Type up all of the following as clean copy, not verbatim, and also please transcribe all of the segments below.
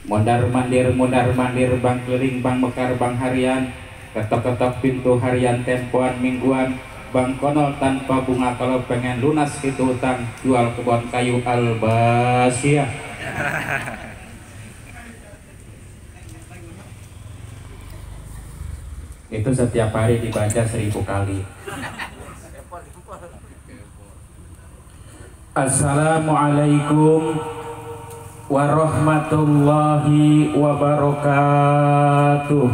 mondar-mandir bang keliling bang mekar bang harian, ketok-ketok pintu harian tempoan mingguan, bang konol tanpa bunga kalau pengen lunas itu utang, jual kebun kayu Al-Basyah. Itu setiap hari dibaca 1000 kali. Assalamualaikum warahmatullahi wabarakatuh.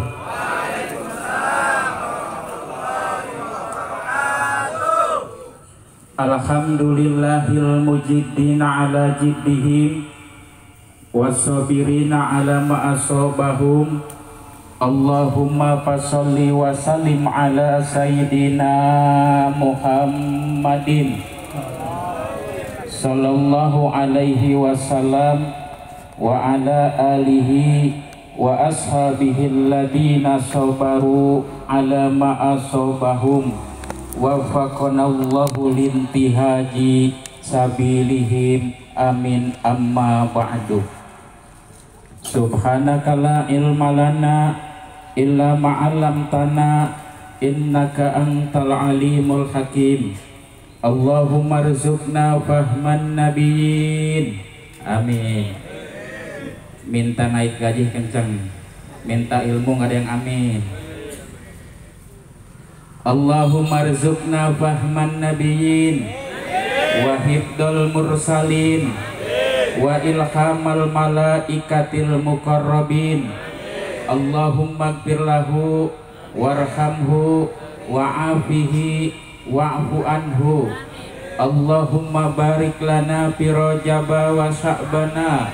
Alhamdulillahil mujiddina ala jiddihim wassabirina ala ma'asobahum. Allahumma fasalli wa sallim ala sayyidina Muhammadin sallallahu alaihi wasallam wa ala alihi wa ashabihi alladhina sabaru ala ma'asobahum wafaqanallahu lintihaji sabilihim amin amma ba'du. Subhanaka la ilma lana illa ma'allamtana innaka antal alimul hakim. Allahumma rizukna fahman nabiyyin. Amin. Minta naik gaji kencang, minta ilmu nggak ada yang amin. Allahumma rizukna fahman nabiyyin wa hifdul mursalin wa ilhamal malaikatil muqarrabin. Allahumma gfir lahu warhamhu wa'afihi wa'fu anhu. Allahumma barik lana fi rajaba wa sya'bana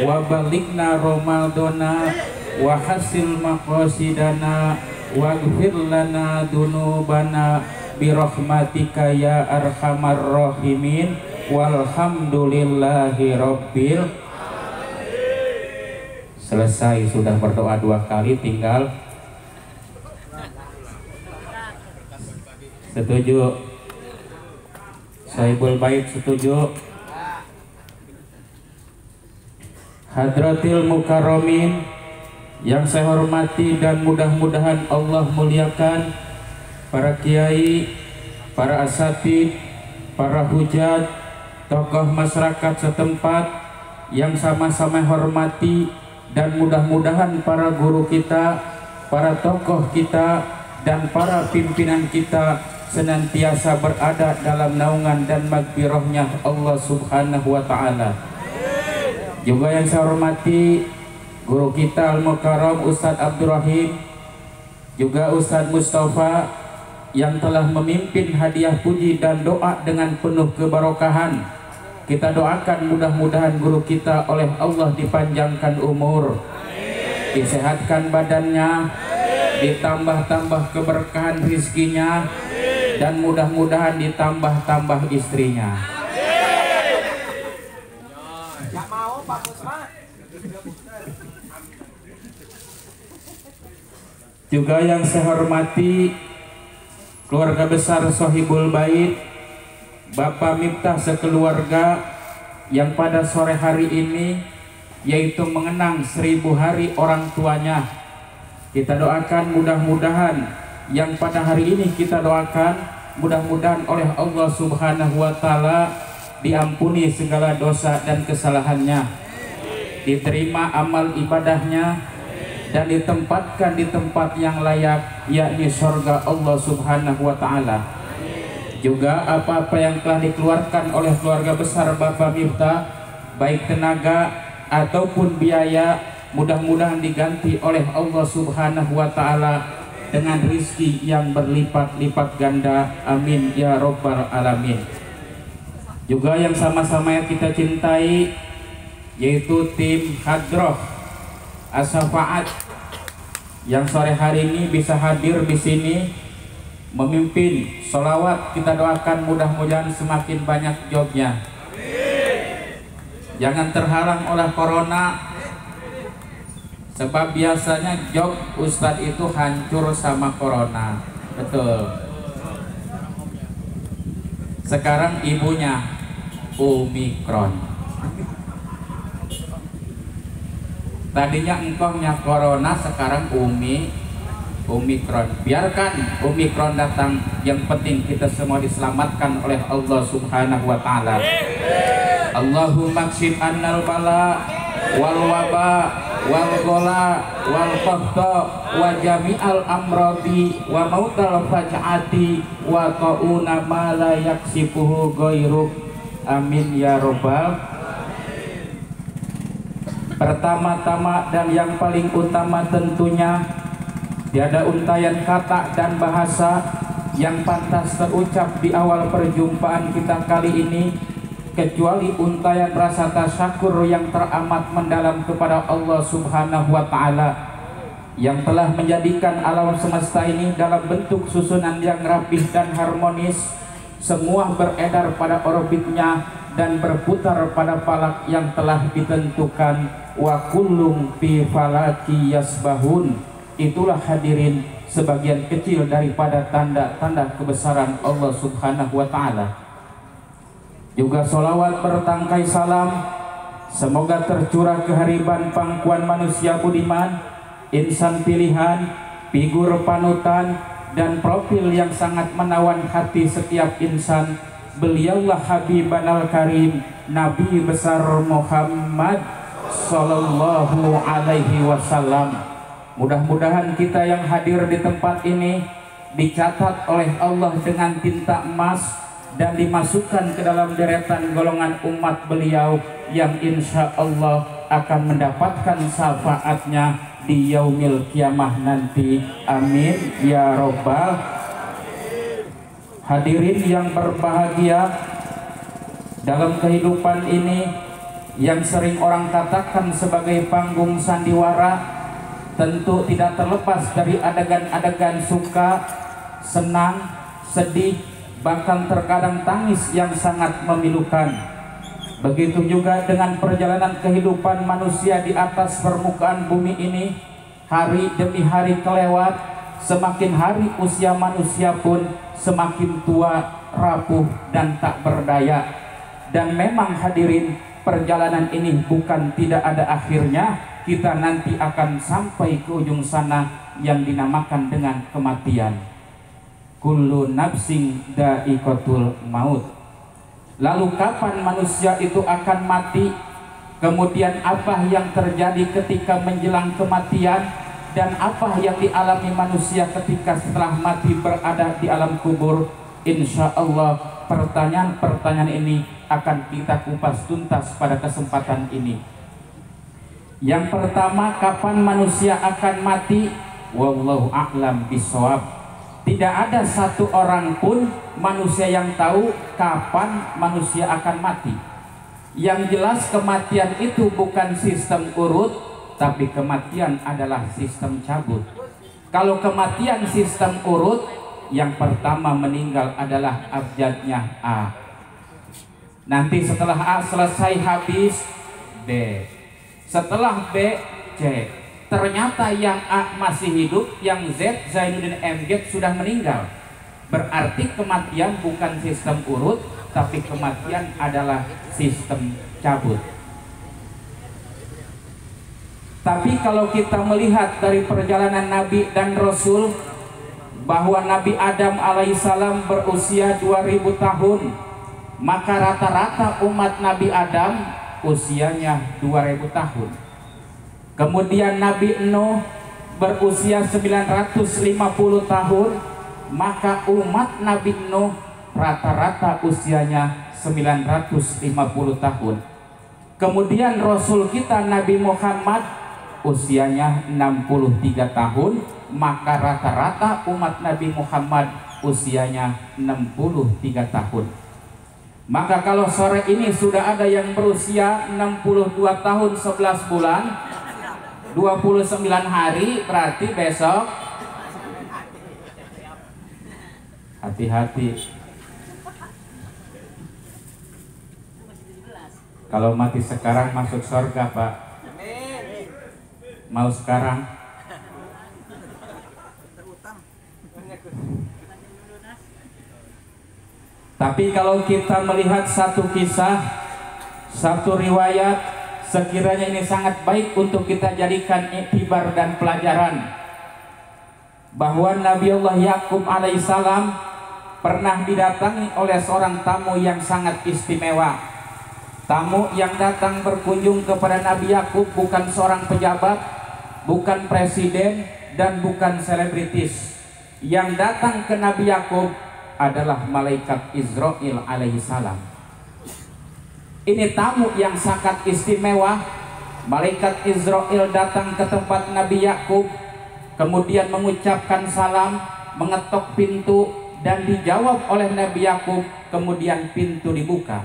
wa balikna ramadana wa hasil maqasidana wa gfir lana dunubana birahmatika ya arhamar rahimin. Walhamdulillahi rabbil. Selesai sudah berdoa 2 kali, tinggal setuju. Sahibul bait setuju. Hadratil mukarramin yang saya hormati dan mudah-mudahan Allah muliakan, para kiai, para asatid, para hujat, tokoh masyarakat setempat yang sama-sama hormati, dan mudah-mudahan para guru kita, para tokoh kita, dan para pimpinan kita senantiasa berada dalam naungan dan maghfirahnya Allah subhanahu wa ta'ala. Juga yang saya hormati guru kita Al-Mukarram Ustadz Abdurrahim, juga Ustadz Mustafa yang telah memimpin hadiah puji dan doa dengan penuh kebarokahan. Kita doakan mudah-mudahan guru kita oleh Allah dipanjangkan umur, disehatkan badannya, ditambah-tambah keberkahan rizkinya, dan mudah-mudahan ditambah-tambah istrinya. Juga yang saya hormati keluarga besar Sohibul Bait, Bapak Miftah sekeluarga yang pada sore hari ini yaitu mengenang 1000 hari orang tuanya. Kita doakan mudah-mudahan yang pada hari ini kita doakan mudah-mudahan oleh Allah subhanahu wa ta'ala diampuni segala dosa dan kesalahannya, diterima amal ibadahnya, dan ditempatkan di tempat yang layak, yakni surga Allah subhanahu wa ta'ala. Juga apa-apa yang telah dikeluarkan oleh keluarga besar Bapak Miftah, baik tenaga ataupun biaya, mudah-mudahan diganti oleh Allah subhanahu wa ta'ala dengan rizki yang berlipat-lipat ganda. Amin ya rabbal alamin. Juga yang sama-sama yang kita cintai yaitu tim Hadroh As-Syafaat yang sore hari ini bisa hadir di sini memimpin sholawat. Kita doakan mudah-mudahan semakin banyak jobnya, jangan terhalang oleh corona, sebab biasanya job Ustadz itu hancur sama corona. Betul. Sekarang ibunya Omikron. Tadinya engkongnya corona, sekarang Omikron. Biarkan Omikron datang, yang penting kita semua diselamatkan oleh Allah Subhanahu wa taala. Allahumma kshif annal bala wal waba wal ghala wal qahta wa jami'al amradi wa mautal faj'ati wa qauna ma la yaksifuhu ghairuk. Amin ya robbal. Pertama-tama dan yang paling utama tentunya tiada untayan kata dan bahasa yang pantas terucap di awal perjumpaan kita kali ini kecuali untayan rasa tasyakur yang teramat mendalam kepada Allah Subhanahu wa taala yang telah menjadikan alam semesta ini dalam bentuk susunan yang rapih dan harmonis, semua beredar pada orbitnya dan berputar pada falak yang telah ditentukan. Wa kullum fi falaki yasbahun. Itulah hadirin sebagian kecil daripada tanda-tanda kebesaran Allah Subhanahu wa taala. Juga sholawat bertangkai salam semoga tercurah kehariban pangkuan manusia budiman, insan pilihan, figur panutan dan profil yang sangat menawan hati setiap insan. Beliaulah Habiban al-Karim, Nabi besar Muhammad Sallallahu alaihi wasallam. Mudah-mudahan kita yang hadir di tempat ini dicatat oleh Allah dengan tinta emas dan dimasukkan ke dalam deretan golongan umat beliau yang insya Allah akan mendapatkan syafaatnya di yaumil kiamah nanti. Amin ya robbal. Hadirin yang berbahagia, dalam kehidupan ini yang sering orang katakan sebagai panggung sandiwara, tentu tidak terlepas dari adegan-adegan suka, senang, sedih, bahkan terkadang tangis yang sangat memilukan. Begitu juga dengan perjalanan kehidupan manusia di atas permukaan bumi ini. Hari demi hari kelewat, semakin hari usia manusia pun semakin tua, rapuh dan tak berdaya. Dan memang hadirin, perjalanan ini bukan tidak ada akhirnya. Kita nanti akan sampai ke ujung sana yang dinamakan dengan kematian. Kullu nafsin dha'iqatul maut. Lalu kapan manusia itu akan mati? Kemudian apa yang terjadi ketika menjelang kematian? Dan apa yang dialami manusia ketika setelah mati berada di alam kubur? Insya Allah pertanyaan-pertanyaan ini akan kita kupas tuntas pada kesempatan ini. Yang pertama, kapan manusia akan mati? Wallahu a'lam bishawab. Tidak ada satu orang pun manusia yang tahu kapan manusia akan mati. Yang jelas kematian itu bukan sistem urut, tapi kematian adalah sistem cabut. Kalau kematian sistem urut, yang pertama meninggal adalah abjadnya A. Nanti setelah A selesai habis B. Setelah B, C. Ternyata yang A masih hidup, yang Z, Zainuddin MZ sudah meninggal. Berarti kematian bukan sistem urut, tapi kematian adalah sistem cabut. Tapi kalau kita melihat dari perjalanan Nabi dan Rasul, bahwa Nabi Adam alaihissalam berusia 2000 tahun, maka rata-rata umat Nabi Adam usianya 2000 tahun. Kemudian Nabi Nuh berusia 950 tahun, maka umat Nabi Nuh rata-rata usianya 950 tahun. Kemudian Rasul kita Nabi Muhammad usianya 63 tahun, maka rata-rata umat Nabi Muhammad usianya 63 tahun. Maka kalau sore ini sudah ada yang berusia 62 tahun 11 bulan 29 hari, berarti besok hati-hati. Kalau mati sekarang masuk surga, Pak. Mau sekarang? Tapi kalau kita melihat satu kisah, satu riwayat, sekiranya ini sangat baik untuk kita jadikan iktibar dan pelajaran bahwa Nabi Allah Yakub alaihissalam pernah didatangi oleh seorang tamu yang sangat istimewa. Tamu yang datang berkunjung kepada Nabi Yakub bukan seorang pejabat, bukan presiden, dan bukan selebritis. Yang datang ke Nabi Yakub adalah malaikat Israil alaihissalam. Ini tamu yang sangat istimewa. Malaikat Israil datang ke tempat Nabi Yakub, kemudian mengucapkan salam, mengetok pintu, dan dijawab oleh Nabi Yakub. Kemudian pintu dibuka.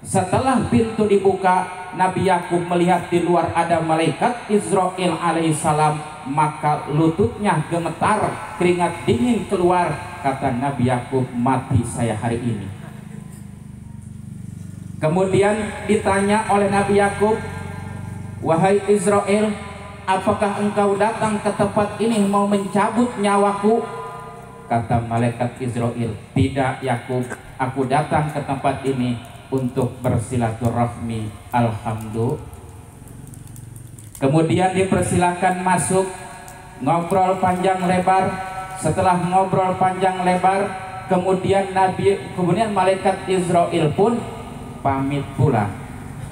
Setelah pintu dibuka, Nabi Yakub melihat di luar ada malaikat Israil alaihissalam, maka lututnya gemetar, keringat dingin keluar. Kata Nabi Yakub, mati saya hari ini. Kemudian ditanya oleh Nabi Yakub, wahai Israil, apakah engkau datang ke tempat ini mau mencabut nyawaku? Kata malaikat Israil, tidak Yakub, aku datang ke tempat ini untuk bersilaturahmi. Alhamdulillah. Kemudian dipersilakan masuk, ngobrol panjang lebar. Setelah ngobrol panjang lebar, kemudian malaikat Israil pun pamit pulang.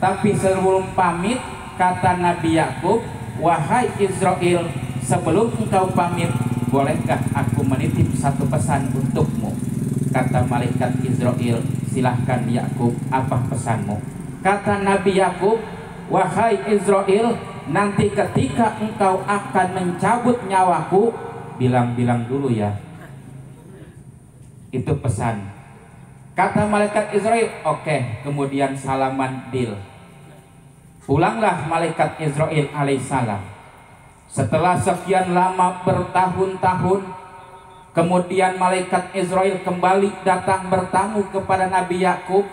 Tapi sebelum pamit, kata Nabi Yakub, wahai Israil, sebelum engkau pamit, bolehkah aku menitip satu pesan untukmu? Kata malaikat Israil, silahkan Yakub, apa pesanmu? Kata Nabi Yakub, wahai Israil, nanti ketika engkau akan mencabut nyawaku, bilang-bilang dulu ya. Itu pesan. Kata malaikat Israil, oke. Kemudian salaman, deal. Pulanglah malaikat Israil alaihissalam. Setelah sekian lama bertahun-tahun, kemudian malaikat Israil kembali datang bertamu kepada Nabi Yakub,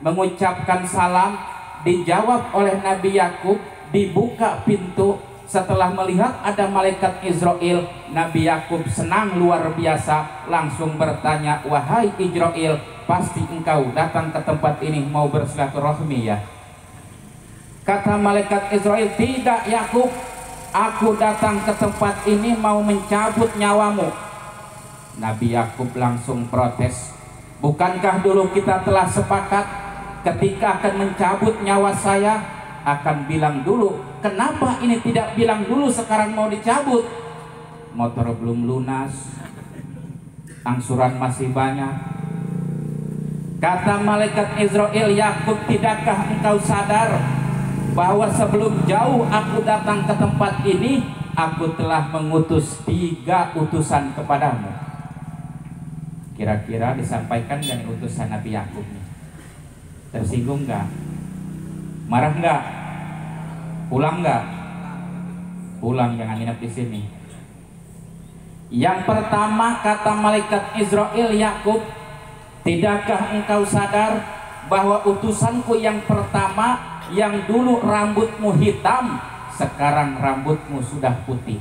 mengucapkan salam, dijawab oleh Nabi Yakub, dibuka pintu. Setelah melihat ada malaikat Israil, Nabi Yakub senang luar biasa, langsung bertanya, wahai Israil, pasti engkau datang ke tempat ini mau bersilaturahmi ya? Kata malaikat Israil, tidak Yakub, aku datang ke tempat ini mau mencabut nyawamu. Nabi Yakub langsung protes, bukankah dulu kita telah sepakat ketika akan mencabut nyawa saya akan bilang dulu? Kenapa ini tidak bilang dulu, sekarang mau dicabut? Motor belum lunas, angsuran masih banyak. Kata malaikat Israil, Yakub, tidakkah engkau sadar bahwa sebelum jauh aku datang ke tempat ini, aku telah mengutus 3 utusan kepadamu? Kira-kira disampaikan yang utusan Nabi Yakub nih? Tersinggung nggak? Marah nggak? Pulang nggak? Pulang, jangan nginep di sini. Yang pertama kata malaikat Israil, Yakub, tidakkah engkau sadar bahwa utusanku yang pertama yang dulu rambutmu hitam, sekarang rambutmu sudah putih.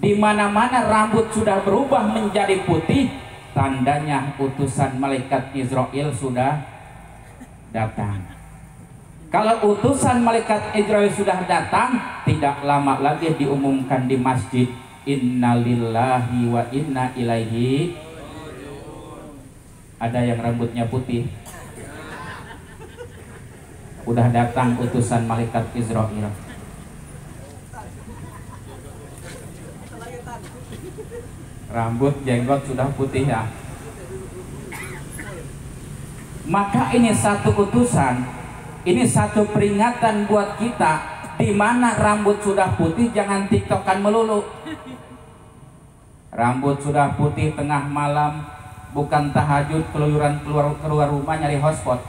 Di mana-mana rambut sudah berubah menjadi putih, tandanya utusan malaikat Israil sudah datang. Kalau utusan malaikat Israil sudah datang, tidak lama lagi diumumkan di masjid, innalillahi wa inna ilaihi. Ada yang rambutnya putih, udah datang utusan malaikat Israil. Rambut jenggot sudah putih ya. Maka ini satu utusan, ini satu peringatan buat kita. Di mana rambut sudah putih, jangan tiktokan melulu. Rambut sudah putih tengah malam, bukan tahajud, keluyuran keluar rumah nyari hotspot.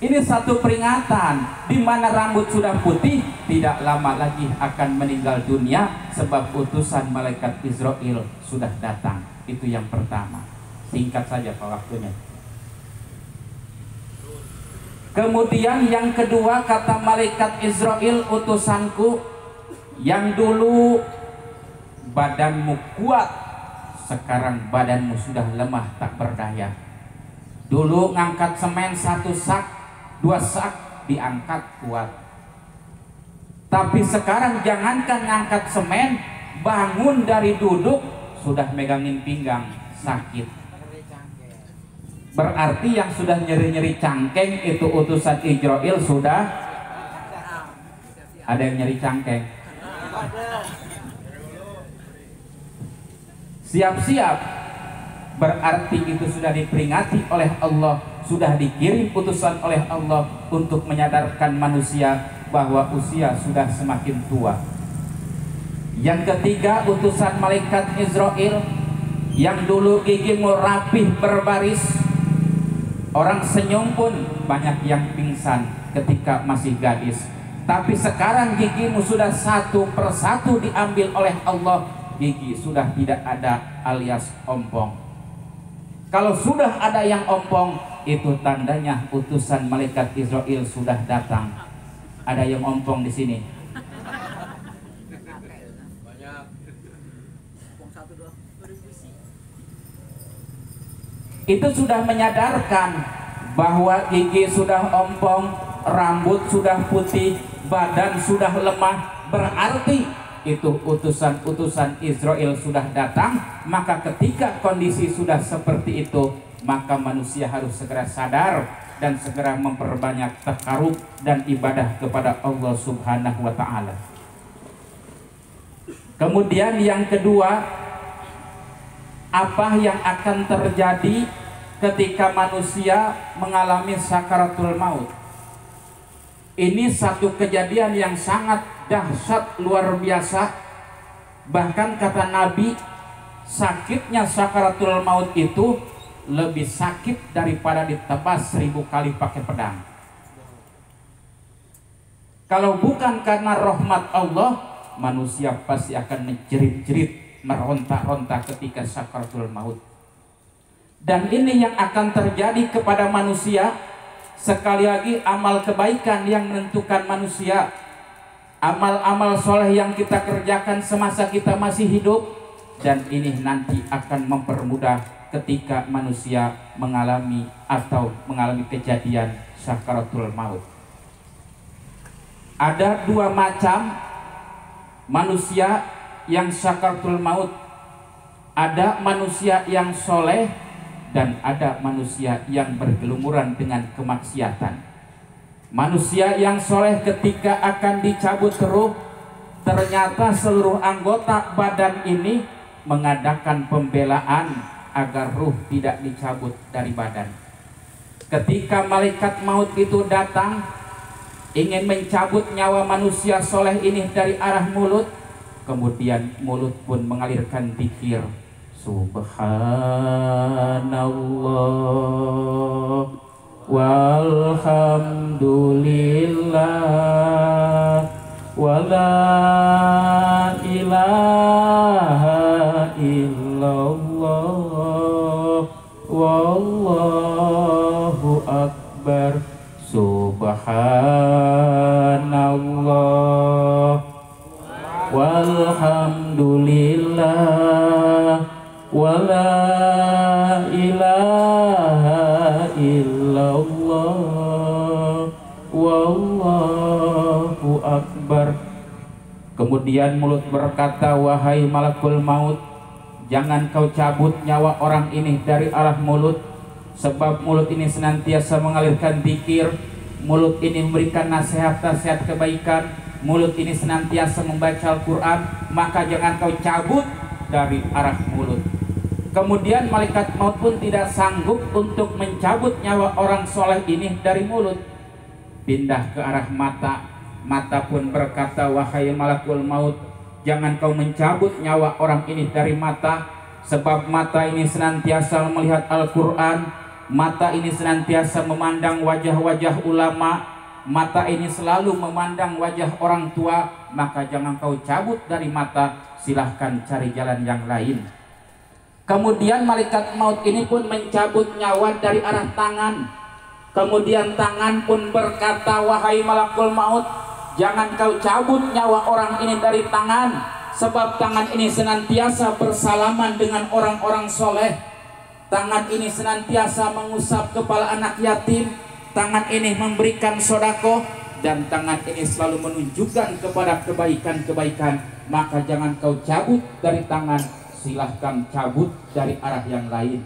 Ini satu peringatan, di mana rambut sudah putih, tidak lama lagi akan meninggal dunia, sebab utusan malaikat Israil sudah datang. Itu yang pertama. Singkat saja Pak waktunya. Kemudian yang kedua, kata malaikat Israil, utusanku yang dulu badanmu kuat, sekarang badanmu sudah lemah tak berdaya. Dulu ngangkat semen 1 sak, 2 sak diangkat kuat. Tapi sekarang jangankan ngangkat semen, bangun dari duduk sudah megangin pinggang, sakit. Berarti yang sudah nyeri-nyeri cangkeng itu utusan Ijroil sudah ada yang nyeri cangkeng. Siap-siap, berarti itu sudah diperingati oleh Allah, sudah dikirim utusan oleh Allah untuk menyadarkan manusia bahwa usia sudah semakin tua. Yang ketiga, utusan malaikat Israel yang dulu gigimu rapih berbaris, orang senyum pun banyak yang pingsan ketika masih gadis. Tapi sekarang gigimu sudah satu persatu diambil oleh Allah, gigi sudah tidak ada alias ompong. Kalau sudah ada yang ompong, itu tandanya utusan malaikat Israel sudah datang. Ada yang ompong di sini? Itu sudah menyadarkan bahwa gigi sudah ompong, rambut sudah putih, badan sudah lemah. Berarti itu utusan-utusan Israel sudah datang. Maka ketika kondisi sudah seperti itu, maka manusia harus segera sadar dan segera memperbanyak takarub dan ibadah kepada Allah Subhanahu wa ta'ala. Kemudian yang kedua, apa yang akan terjadi ketika manusia mengalami sakaratul maut? Ini satu kejadian yang sangat dahsyat, luar biasa. Bahkan kata Nabi, sakitnya sakaratul maut itu lebih sakit daripada ditebas 1000 kali pakai pedang. Kalau bukan karena rahmat Allah, manusia pasti akan menjerit-jerit, meronta-ronta ketika sakaratul maut. Dan ini yang akan terjadi kepada manusia. Sekali lagi, amal kebaikan yang menentukan manusia. Amal-amal soleh yang kita kerjakan semasa kita masih hidup. Dan ini nanti akan mempermudah ketika manusia mengalami kejadian sakaratul maut. Ada 2 macam manusia yang sakaratul maut. Ada manusia yang soleh dan ada manusia yang bergelumuran dengan kemaksiatan. Manusia yang soleh ketika akan dicabut ruh, ternyata seluruh anggota badan ini mengadakan pembelaan agar ruh tidak dicabut dari badan. Ketika malaikat maut itu datang ingin mencabut nyawa manusia soleh ini dari arah mulut, kemudian mulut pun mengalirkan zikir Subhanallah walhamdulillah wala ilaha illallah wallahu akbar. Subhanallah walhamdulillah wala ilaha illallah wallahu akbar. Kemudian mulut berkata, wahai malakul maut, jangan kau cabut nyawa orang ini dari arah mulut, sebab mulut ini senantiasa mengalirkan zikir, mulut ini memberikan nasihat-nasihat kebaikan, mulut ini senantiasa membaca Al-Quran, maka jangan kau cabut dari arah mulut. Kemudian malaikat maut pun tidak sanggup untuk mencabut nyawa orang soleh ini dari mulut. Pindah ke arah mata. Mata pun berkata, wahai malakul maut, jangan kau mencabut nyawa orang ini dari mata, sebab mata ini senantiasa melihat Al-Quran, mata ini senantiasa memandang wajah-wajah ulama, mata ini selalu memandang wajah orang tua, maka jangan kau cabut dari mata, silahkan cari jalan yang lain. Kemudian malaikat maut ini pun mencabut nyawa dari arah tangan. Kemudian tangan pun berkata, wahai malakul maut, jangan kau cabut nyawa orang ini dari tangan, sebab tangan ini senantiasa bersalaman dengan orang-orang soleh. tangan ini senantiasa mengusap kepala anak yatim, tangan ini memberikan sodako, dan tangan ini selalu menunjukkan kepada kebaikan-kebaikan, maka jangan kau cabut dari tangan, silahkan cabut dari arah yang lain.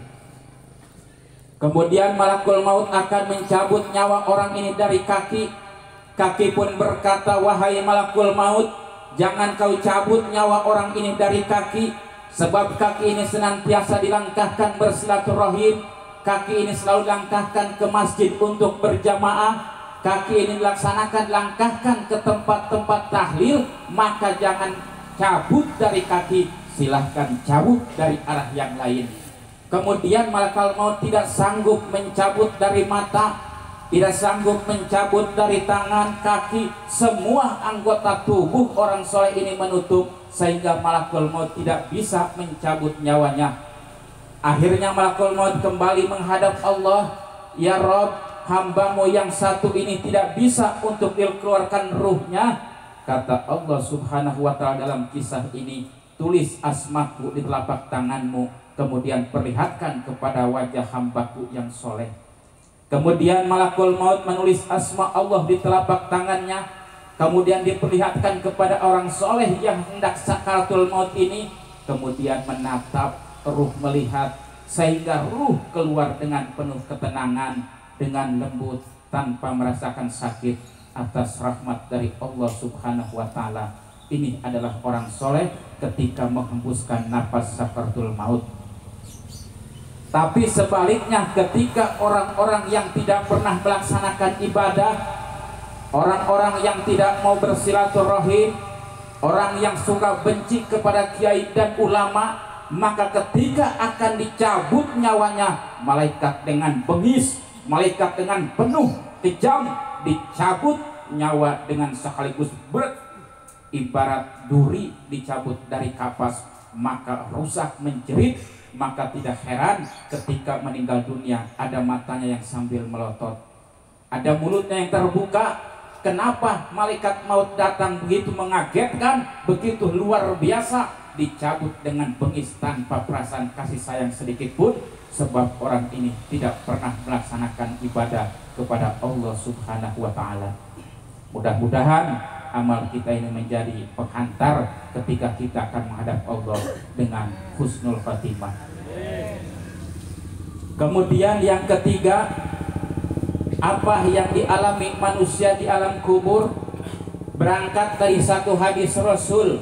Kemudian malakul maut akan mencabut nyawa orang ini dari kaki. Kaki pun berkata, wahai malakul maut, jangan kau cabut nyawa orang ini dari kaki, sebab kaki ini senantiasa dilangkahkan bersilaturahim, kaki ini selalu dilangkahkan ke masjid untuk berjamaah, kaki ini dilaksanakan langkahkan ke tempat-tempat tahlil, maka jangan cabut dari kaki, silahkan cabut dari arah yang lain. Kemudian malakul maut tidak sanggup mencabut dari mata, tidak sanggup mencabut dari tangan, kaki, semua anggota tubuh orang soleh ini menutup, sehingga malakul maut tidak bisa mencabut nyawanya. Akhirnya malakul maut kembali menghadap Allah, ya Rob, hambamu yang satu ini tidak bisa untuk dikeluarkan ruhnya. Kata Allah subhanahu wa ta'ala dalam kisah ini, tulis asmaku di telapak tanganmu, kemudian perlihatkan kepada wajah hambaku yang soleh. Kemudian malakul maut menulis asma Allah di telapak tangannya, kemudian diperlihatkan kepada orang soleh yang hendak sakaratul maut ini, kemudian menatap, ruh melihat, sehingga ruh keluar dengan penuh ketenangan, dengan lembut, tanpa merasakan sakit, atas rahmat dari Allah subhanahu wa ta'ala. Ini adalah orang soleh ketika menghembuskan nafas sakaratul maut. Tapi sebaliknya, ketika orang-orang yang tidak pernah melaksanakan ibadah, orang-orang yang tidak mau bersilaturahim, orang yang suka benci kepada kiai dan ulama, maka ketika akan dicabut nyawanya, malaikat dengan bengis, malaikat dengan penuh kejam, dicabut nyawa dengan sekaligus berat, ibarat duri dicabut dari kapas, maka rusak menjerit. Maka tidak heran ketika meninggal dunia ada matanya yang sambil melotot, ada mulutnya yang terbuka. Kenapa malaikat maut datang begitu mengagetkan, begitu luar biasa, dicabut dengan bengis tanpa perasaan kasih sayang sedikit pun, sebab orang ini tidak pernah melaksanakan ibadah kepada Allah subhanahu wa ta'ala. Mudah-mudahan amal kita ini menjadi penghantar ketika kita akan menghadap Allah dengan husnul khatimah. Kemudian yang ketiga, apa yang dialami manusia di alam kubur, berangkat dari satu hadis Rasul,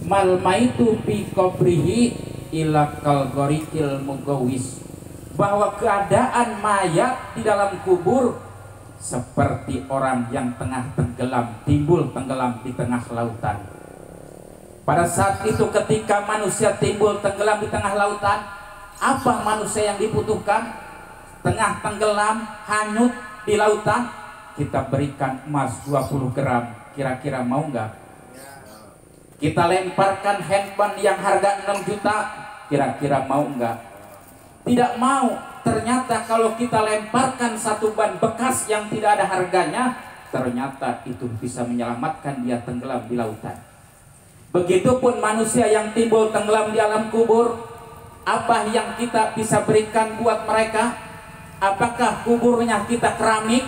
mal maitu fi qabrihi ila kalgorikil mugawis, bahwa keadaan mayat di dalam kubur seperti orang yang tengah tenggelam, timbul tenggelam di tengah lautan. Pada saat itu ketika manusia timbul tenggelam di tengah lautan, apa manusia yang dibutuhkan? Tengah tenggelam, hanyut di lautan, kita berikan emas 20 gram, kira-kira mau nggak? Kita lemparkan handphone yang harga 6 juta, kira-kira mau nggak? Tidak mau. Ternyata kalau kita lemparkan satu ban bekas yang tidak ada harganya, ternyata itu bisa menyelamatkan dia tenggelam di lautan. Begitupun manusia yang timbul tenggelam di alam kubur, apa yang kita bisa berikan buat mereka? Apakah kuburnya kita keramik?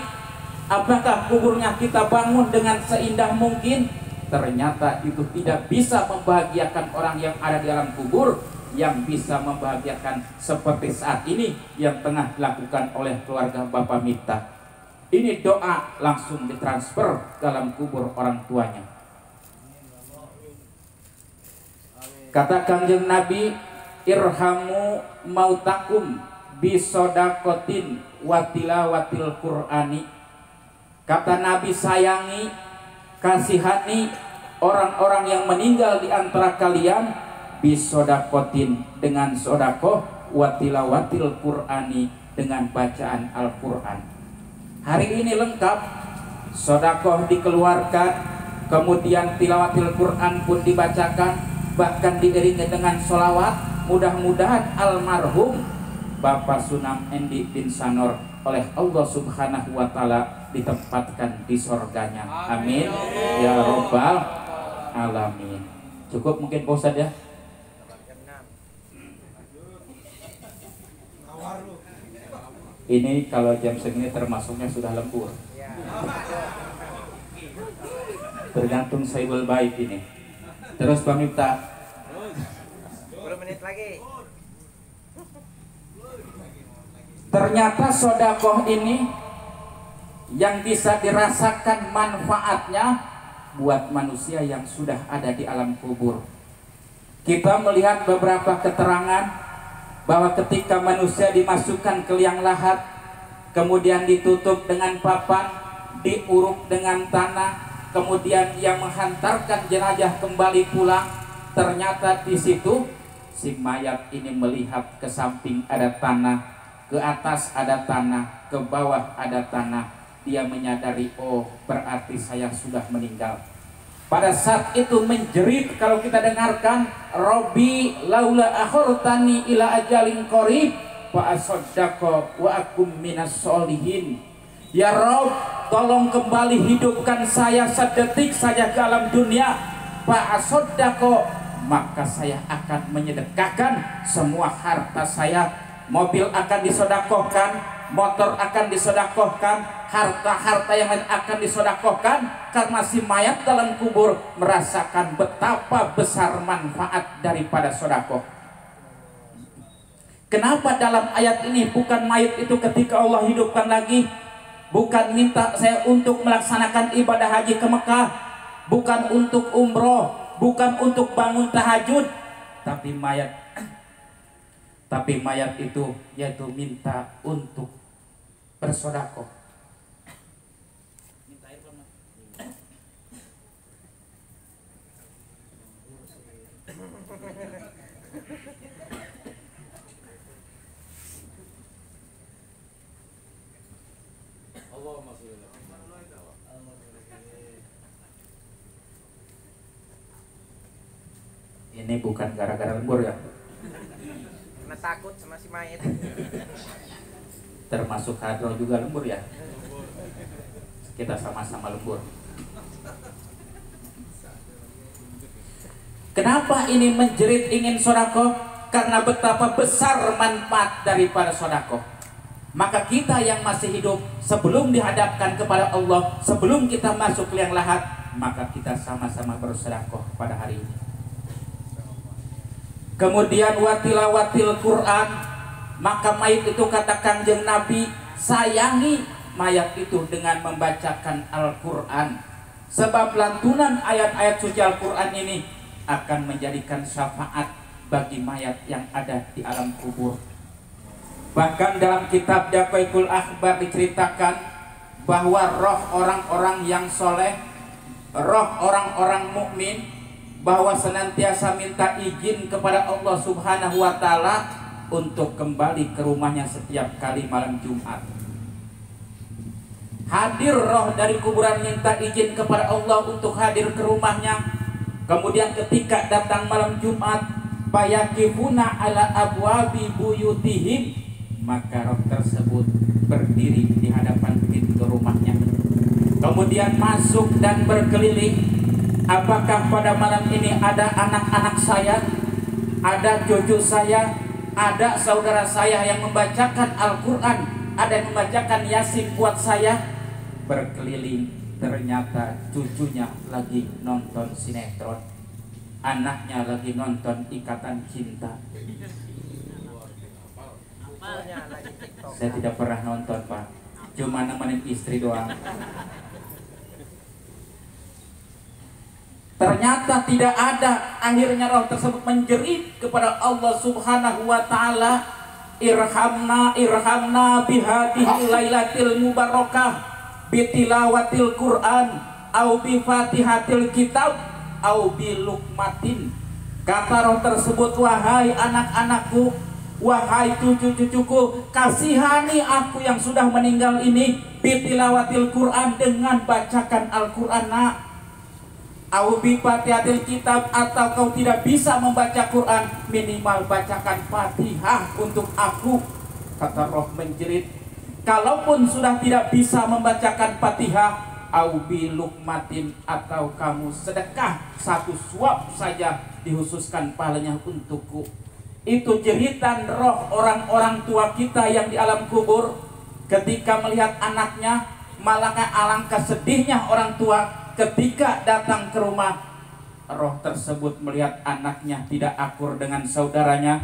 Apakah kuburnya kita bangun dengan seindah mungkin? Ternyata itu tidak bisa membahagiakan orang yang ada di alam kubur. Yang bisa membahagiakan seperti saat ini yang tengah dilakukan oleh keluarga Bapak Miftah. Ini doa langsung ditransfer ke dalam kubur orang tuanya. Kata Kanjeng Nabi, irhamu mautakum bisodakotin watilawatil Qur'ani. Kata Nabi, sayangi, kasihani orang-orang yang meninggal di antara kalian bisodakotin, dengan sodakoh, watilawatil Qur'ani, dengan bacaan Al-Quran. Hari ini lengkap, sodakoh dikeluarkan, kemudian tilawatil Quran pun dibacakan, bahkan diiringi dengan sholawat. Mudah-mudahan almarhum Bapak Sunam Endi bin Sanor oleh Allah subhanahu wa ta'ala ditempatkan di surganya. Amin ya robbal alamin. Cukup mungkin Pak Ustadz ya. Ini kalau jam segini termasuknya sudah lembur. Tergantung Sohibul Bait ini. Terus Pak Miftah. 10 menit lagi. Ternyata sodakoh ini yang bisa dirasakan manfaatnya buat manusia yang sudah ada di alam kubur. Kita melihat beberapa keterangan bahwa ketika manusia dimasukkan ke liang lahat, kemudian ditutup dengan papan, diuruk dengan tanah, kemudian ia menghantarkan jenazah kembali pulang, ternyata di situ si mayat ini melihat ke samping ada tanah, ke atas ada tanah, ke bawah ada tanah. Dia menyadari, oh berarti saya sudah meninggal. Pada saat itu menjerit, kalau kita dengarkan, Robbi laula akhortani ila ajalin qarib fa asaddaqa wa akum minas solihin. Ya Rob, tolong kembali hidupkan saya sedetik saja ke alam dunia, fa asaddaqa, maka saya akan menyedekahkan semua harta saya. Mobil akan disodakohkan, motor akan disodakohkan, harta-harta yang lain akan disodakohkan, karena si mayat dalam kubur merasakan betapa besar manfaat daripada sodakoh. Kenapa dalam ayat ini bukan mayat itu ketika Allah hidupkan lagi, bukan minta saya untuk melaksanakan ibadah haji ke Mekah, bukan untuk umroh, bukan untuk bangun tahajud, tapi mayat itu yaitu minta untuk bersodakoh. Ini bukan gara-gara lembur ya, Karena takut sama si mayat. termasuk hadro juga lembur ya. Kita sama-sama lembur. Kenapa ini menjerit ingin sodakoh? Karena betapa besar manfaat daripada sodakoh. Maka kita yang masih hidup, sebelum dihadapkan kepada Allah, sebelum kita masuk liang lahat, maka kita sama-sama bersodakoh pada hari ini. Kemudian watilawatil Quran, maka mayat itu kata Kanjeng Nabi, sayangi mayat itu dengan membacakan Al-Quran. Sebab lantunan ayat-ayat suci Al-Quran ini akan menjadikan syafaat bagi mayat yang ada di alam kubur. Bahkan dalam kitab Daqaiqul Akhbar diceritakan bahwa roh orang-orang yang soleh, roh orang-orang mukmin, bahwa senantiasa minta izin kepada Allah Subhanahu wa Ta'ala untuk kembali ke rumahnya setiap kali malam Jumat. Hadir roh dari kuburan minta izin kepada Allah untuk hadir ke rumahnya. Kemudian ketika datang malam Jumat, fayaqifuna ala abwabi buyutihim, maka roh tersebut berdiri di hadapan pintu rumahnya. Kemudian masuk dan berkeliling. Apakah pada malam ini ada anak-anak saya, ada cucu saya, ada saudara saya yang membacakan Al-Quran, ada yang membacakan Yasin buat saya? Berkeliling, ternyata cucunya lagi nonton sinetron, anaknya lagi nonton Ikatan Cinta. Saya tidak pernah nonton, Pak, cuma nemenin istri doang. Ternyata tidak ada. Akhirnya roh tersebut menjerit kepada Allah Subhanahu wa Ta'ala, irhamna irhamna bihadihil lailatil mubarakah bitilawatil Quran au bi fatihatil kitab au bi lukmatin. Kata roh tersebut, wahai anak-anakku, wahai cucu-cucuku, kasihani aku yang sudah meninggal ini bitilawatil Quran, dengan bacakan Al-Quran. Au bi fatihatil kitab, atau kau tidak bisa membaca Quran, minimal bacakan Fatihah untuk aku. Kata roh menjerit, kalaupun sudah tidak bisa membacakan Fatihah, au bi lukmatin, atau kamu sedekah satu suap saja, dikhususkan pahalanya untukku. Itu jeritan roh orang-orang tua kita yang di alam kubur. ketika melihat anaknya, malah alangkah sedihnya orang tua ketika datang ke rumah. Roh tersebut melihat anaknya tidak akur dengan saudaranya,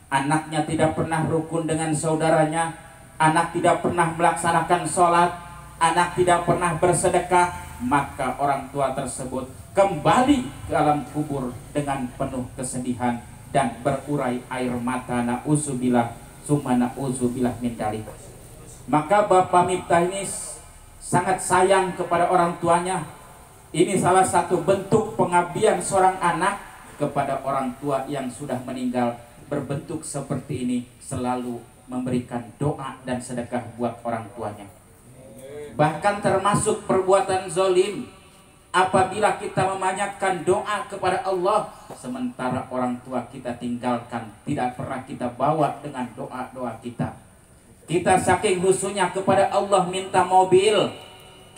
anaknya tidak pernah rukun dengan saudaranya, anak tidak pernah melaksanakan sholat, anak tidak pernah bersedekah, maka orang tua tersebut kembali ke alam kubur dengan penuh kesedihan dan berurai air mata. Na'udzubillah summa na'udzubillah min dzalik. Maka Bapak Miftah ini sangat sayang kepada orang tuanya. Ini salah satu bentuk pengabdian seorang anak kepada orang tua yang sudah meninggal, berbentuk seperti ini, selalu memberikan doa dan sedekah buat orang tuanya. Bahkan termasuk perbuatan zalim apabila kita memanjatkan doa kepada Allah sementara orang tua kita tinggalkan, tidak pernah kita bawa dengan doa-doa kita. Kita saking khusyuknya kepada Allah minta mobil,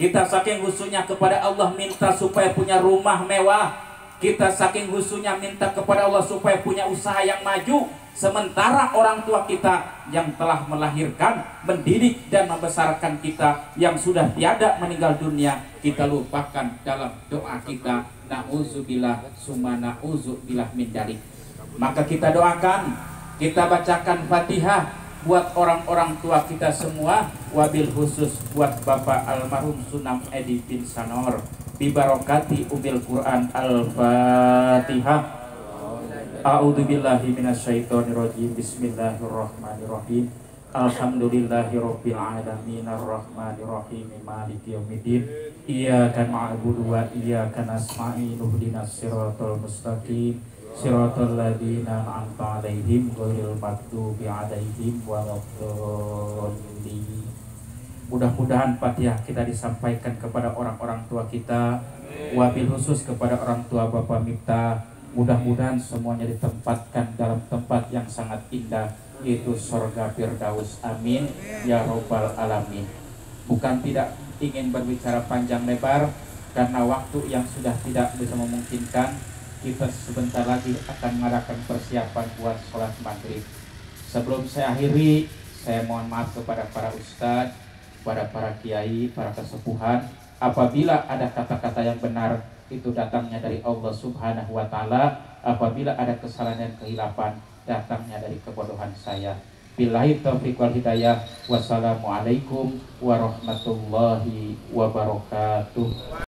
kita saking khusyuknya kepada Allah minta supaya punya rumah mewah, kita saking khusyuknya minta kepada Allah supaya punya usaha yang maju, sementara orang tua kita yang telah melahirkan, mendidik dan membesarkan kita yang sudah tiada meninggal dunia, kita lupakan dalam doa kita. Na'udzubillah summa na'udzubillah min dzalik. Maka kita doakan, kita bacakan Fatihah buat orang-orang tua kita semua, wabil khusus buat Bapak almarhum Sunam Edi bin Sanor, bibarokati umil Quran. Al-Fatihah. A'udzubillahi minasyaitonirrajim. Bismillahirrahmanirrahim. Alhamdulillahirabbil alamin arrahmanirrahim maliki yaumiddin. Iyyaka na'budu wa iyyaka nasta'in. Ihdinas siratal mustaqim. Siratal ladzina an'amta 'alaihim ghairil maghdubi 'alaihim waladdallin. Mudah-mudahan Fatihah kita disampaikan kepada orang-orang tua kita, wabil khusus kepada orang tua Bapak Miftah. Mudah-mudahan semuanya ditempatkan dalam tempat yang sangat indah, yaitu surga Firdaus. Amin ya robbal alamin. Bukan tidak ingin berbicara panjang lebar karena waktu yang sudah tidak bisa memungkinkan. Kita sebentar lagi akan mengadakan persiapan buat sholat maghrib. Sebelum saya akhiri, saya mohon maaf kepada para ustadz, kepada para kiai, para kesepuhan. Apabila ada kata-kata yang benar, itu datangnya dari Allah Subhanahu wa Ta'ala. Apabila ada kesalahan dan kehilapan, datangnya dari kebodohan saya. Billahi taufiq wal hidayah. Wassalamualaikum warahmatullahi wabarakatuh.